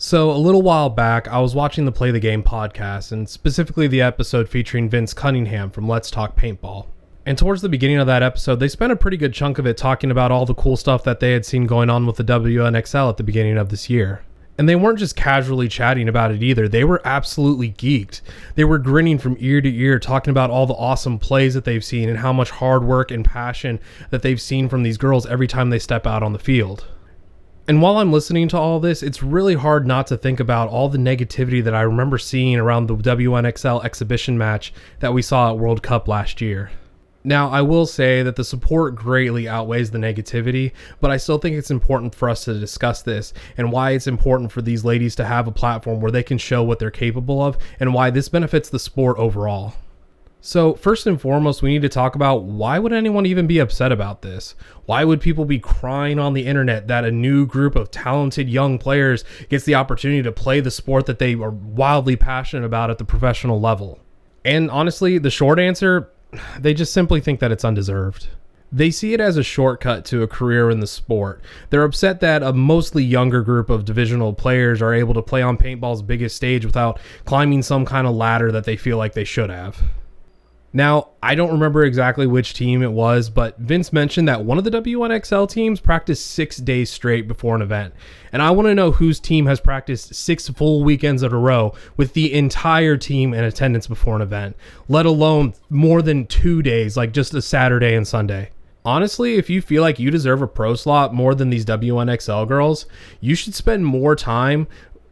So, a little while back, I was watching the Play the Game podcast, and specifically the episode featuring Vince Cunningham from Let's Talk Paintball. And towards the beginning of that episode, they spent a pretty good chunk of it talking about all the cool stuff that they had seen going on with the WNXL at the beginning of this year. And they weren't just casually chatting about it either, they were absolutely geeked. They were grinning from ear to ear, talking about all the awesome plays that they've seen and how much hard work and passion that they've seen from these girls every time they step out on the field. And while I'm listening to all this, it's really hard not to think about all the negativity that I remember seeing around the WNXL exhibition match that we saw at World Cup last year. Now, I will say that the support greatly outweighs the negativity, but I still think it's important for us to discuss this and why it's important for these ladies to have a platform where they can show what they're capable of and why this benefits the sport overall. So first and foremost, we need to talk about why would anyone even be upset about this? Why would people be crying on the internet that a new group of talented young players gets the opportunity to play the sport that they are wildly passionate about at the professional level? And honestly, the short answer, they just simply think that it's undeserved. They see it as a shortcut to a career in the sport. They're upset that a mostly younger group of divisional players are able to play on paintball's biggest stage without climbing some kind of ladder that they feel like they should have. Now, I don't remember exactly which team it was, but Vince mentioned that one of the WNXL teams practiced 6 days straight before an event. And I want to know whose team has practiced 6 full weekends in a row with the entire team in attendance before an event, let alone more than 2 days, like just a Saturday and Sunday. Honestly, if you feel like you deserve a pro slot more than these WNXL girls, you should spend more time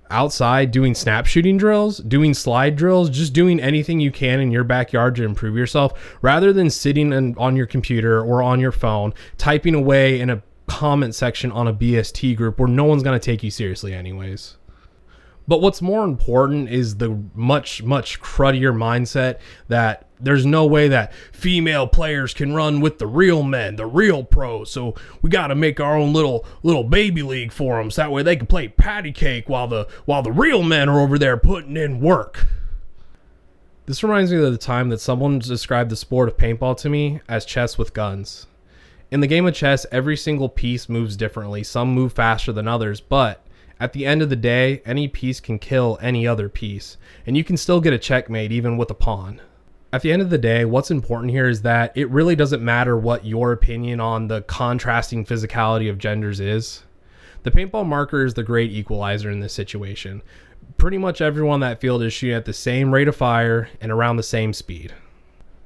outside doing snap shooting drills, doing slide drills, just doing anything you can in your backyard to improve yourself rather than sitting on your computer or on your phone typing away in a comment section on a BST group where no one's going to take you seriously anyways. But what's more important is the much cruddier mindset that there's no way that female players can run with the real men, the real pros. So we got to make our own little baby league for them, so that way they can play patty cake while the real men are over there putting in work. This reminds me of the time that someone described the sport of paintball to me as chess with guns. In the game of chess, every single piece moves differently. Some move faster than others, but at the end of the day, any piece can kill any other piece, and you can still get a checkmate even with a pawn. At the end of the day, what's important here is that it really doesn't matter what your opinion on the contrasting physicality of genders is. The paintball marker is the great equalizer in this situation. Pretty much everyone in that field is shooting at the same rate of fire and around the same speed.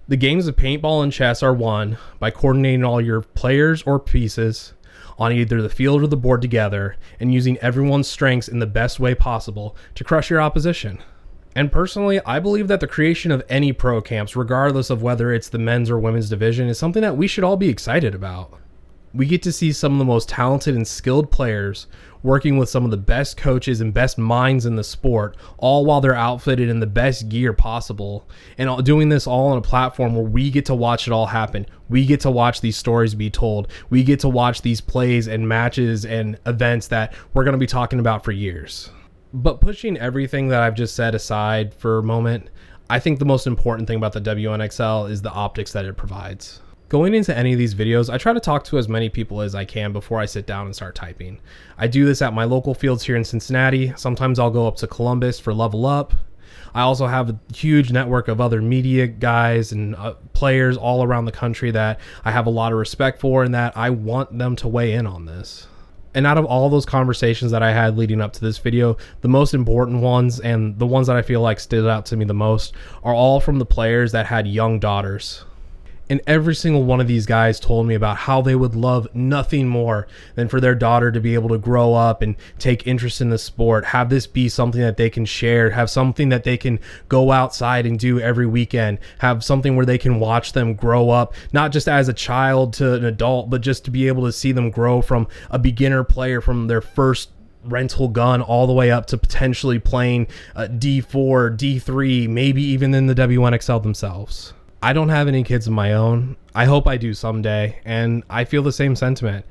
The games of paintball and chess are won by coordinating all your players or pieces on either the field or the board together and using everyone's strengths in the best way possible to crush your opposition. And personally, I believe that the creation of any pro camps, regardless of whether it's the men's or women's division, is something that we should all be excited about. We get to see some of the most talented and skilled players working with some of the best coaches and best minds in the sport, all while they're outfitted in the best gear possible, and doing this all on a platform where we get to watch it all happen. We get to watch these stories be told. We get to watch these plays and matches and events that we're going to be talking about for years. But pushing everything that I've just said aside for a moment, I think the most important thing about the WNXL is the optics that it provides. Going into any of these videos, I try to talk to as many people as I can before I sit down and start typing. I do this at my local fields here in Cincinnati. Sometimes I'll go up to Columbus for Level Up. I also have a huge network of other media guys and players all around the country that I have a lot of respect for and that I want them to weigh in on this. And out of all those conversations that I had leading up to this video, the most important ones and the ones that I feel like stood out to me the most are all from the players that had young daughters. And every single one of these guys told me about how they would love nothing more than for their daughter to be able to grow up and take interest in the sport, have this be something that they can share, have something that they can go outside and do every weekend, have something where they can watch them grow up, not just as a child to an adult, but just to be able to see them grow from a beginner player from their first rental gun all the way up to potentially playing D4, D3, maybe even in the WNXL themselves. I don't have any kids of my own. I hope I do someday, and I feel the same sentiment.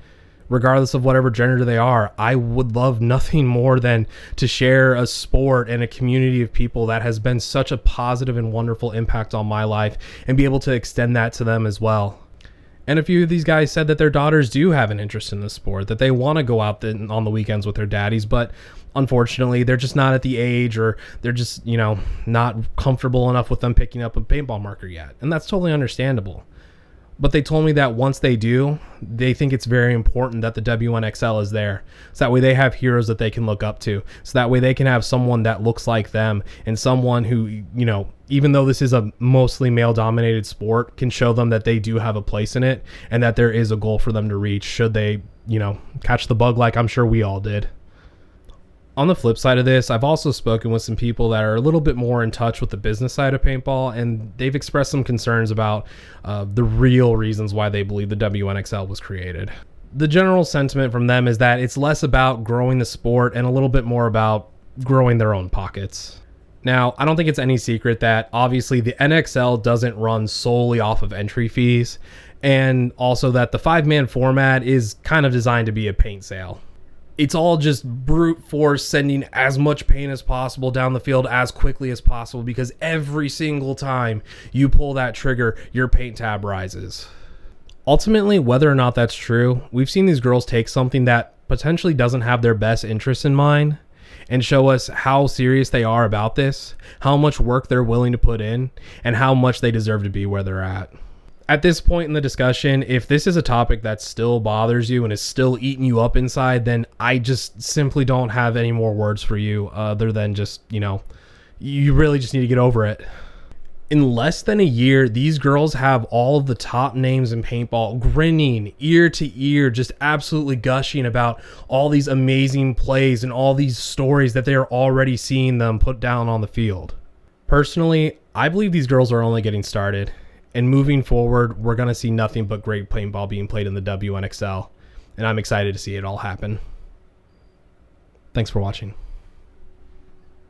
Regardless of whatever gender they are, I would love nothing more than to share a sport and a community of people that has been such a positive and wonderful impact on my life and be able to extend that to them as well. And a few of these guys said that their daughters do have an interest in the sport, that they want to go out on the weekends with their daddies, but unfortunately, they're just not at the age, or they're just, not comfortable enough with them picking up a paintball marker yet. And that's totally understandable. But they told me that once they do, they think it's very important that the WNXL is there. So that way they have heroes that they can look up to. So that way they can have someone that looks like them, and someone who, even though this is a mostly male-dominated sport, can show them that they do have a place in it, and that there is a goal for them to reach should they, catch the bug like I'm sure we all did. On the flip side of this, I've also spoken with some people that are a little bit more in touch with the business side of paintball, and they've expressed some concerns about the real reasons why they believe the WNXL was created. The general sentiment from them is that it's less about growing the sport and a little bit more about growing their own pockets. Now, I don't think it's any secret that obviously the NXL doesn't run solely off of entry fees, and also that the 5-man format is kind of designed to be a paint sale. It's all just brute force sending as much paint as possible down the field as quickly as possible, because every single time you pull that trigger, your paint tab rises. Ultimately, whether or not that's true, we've seen these girls take something that potentially doesn't have their best interests in mind and show us how serious they are about this, how much work they're willing to put in, and how much they deserve to be where they're at. At this point in the discussion, if this is a topic that still bothers you and is still eating you up inside, then I just simply don't have any more words for you other than just, you really just need to get over it. In less than a year, these girls have all of the top names in paintball grinning ear to ear, just absolutely gushing about all these amazing plays and all these stories that they're already seeing them put down on the field. Personally, I believe these girls are only getting started. And moving forward, we're going to see nothing but great paintball being played in the WNXL. And I'm excited to see it all happen. Thanks for watching.